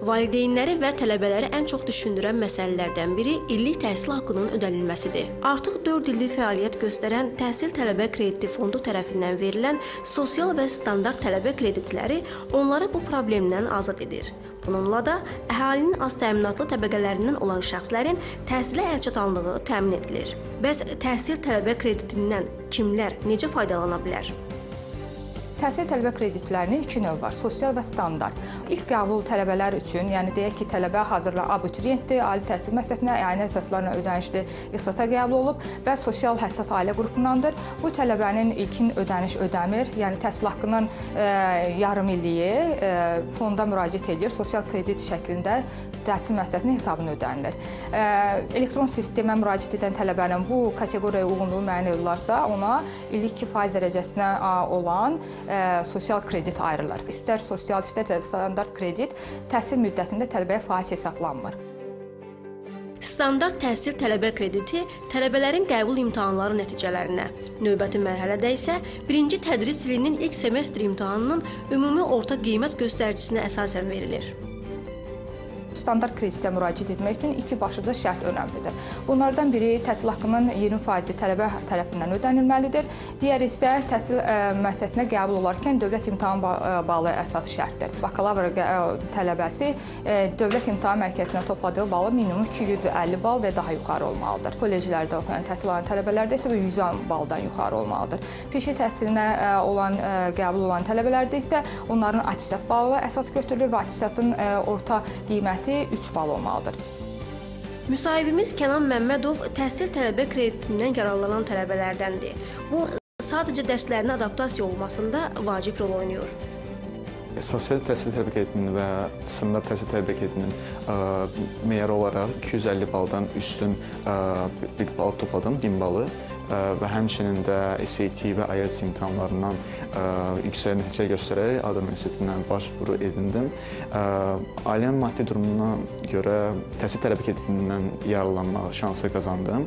Valideynləri və tələbələri ən çox düşündürən məsələlərdən biri illik təhsil haqqının ödənilməsidir. Artıq 4 illik fəaliyyət göstərən Təhsil Tələbə Krediti Fondu tərəfindən verilən sosial və standart tələbə kreditləri onları bu problemdən azad edir. Bununla da əhalinin az təminatlı təbəqələrindən olan şəxslərin təhsilə əlçatanlığı təmin edilir. Bəs təhsil tələbə kreditindən kimlər necə faydalana bilər? Təhsil tələbə kreditlərinin iki növ var, sosial və standart. İlk qəbul tələbələr üçün, yəni deyək ki, tələbə hazırda abituriyentdir, ali təhsil müəssisəsinə əyani əsaslarla ödənişli ixtisasa qəbul olub və sosial həssas ailə qrupundandır. Bu tələbənin ilkin ödəniş ödəmir, yəni təhsil haqqının yarım illiyi fonda müraciət edir, sosial kredit şəklində təhsil müəssisəsinin hesabına ödənilir. Elektron sistemə müraciət edən tələbənin bu kateqoriyaya uyğunluğu müəyyən edilərsə, ona illik 2% dərəcəsinə olan sosial kredit ayrılır. İstər sosial, istər standart kredit təhsil müddətində tələbəyə faiz hesablanmır. Standart təhsil tələbə krediti tələbələrin qəbul imtahanları nəticələrinə, növbəti mərhələdə isə birinci tədris ilinin ilk semestr imtahanının ümumi orta qiymət göstəricinə əsasən verilir. Standart kreditə müraciət etmək üçün iki başlıca şərt önəmlidir. Bunlardan biri təhsil haqqının 20% tələbə tərəfindən ödənilməlidir. Digəri isə təhsil müəssisəsinə qəbul olarkən dövlət imtahan balı əsas şərtdir. Bakalavr tələbəsi dövlət imtahan mərkəzinə topladığı balı minimum 250 bal və daha yuxarı olmalıdır. Kolleclərdə oxuyan təhsil alan tələbələrdə isə 110 baldan yuxarı olmalıdır. Peşə təhsilinə qəbul olan tələbələrdə isə onların attestat balı əsas götürülür və attestatın orta qiyməti 3 bal olmalıdır. Müsahibimiz Kənan Məmmədov təhsil tələbə kreditindən yararlanan tələbələrdəndir. Bu, sadəcə dərslərinə adaptasiya olmasında vacib rol oynayır. Sosial təhsil tələbə kreditinin və standart təhsil tələbə kreditinin meyarı olaraq 250 baldan üstün bir bal topladım, 1000 balı. Və həmçinin də SAT və IELTS imtahanlarından yüksək nəticə göstərərək Ağdam Universitetindən başvuru edindim. Ailənin maddi durumuna görə təhsil tələbə kreditindən yararlanma şansı qazandım.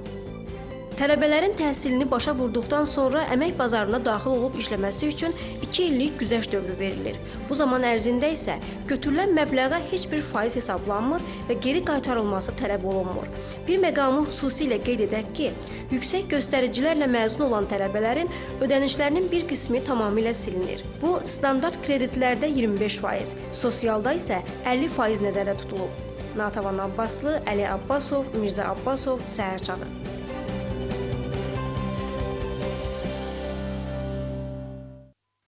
Tələbələrin təhsilini başa vurduqdan sonra əmək bazarına daxil olub işləməsi üçün 2 illik güzəşt dövrü verilir. Bu zaman ərzində isə götürülən məbləğə heç bir faiz hesablanmır və geri qaytarılması tələb olunmur. Bir məqamı xüsusilə qeyd edək ki, yüksək göstəricilərlə məzun olan tələbələrin ödənişlərinin bir qismi tamamilə silinir. Bu, standart kreditlərdə 25%, sosialda isə 50% nəzərdə tutulub. Natəvan Abbaslı, Əli Abbasov, Mirzə Abbasov, Səhər Çağı.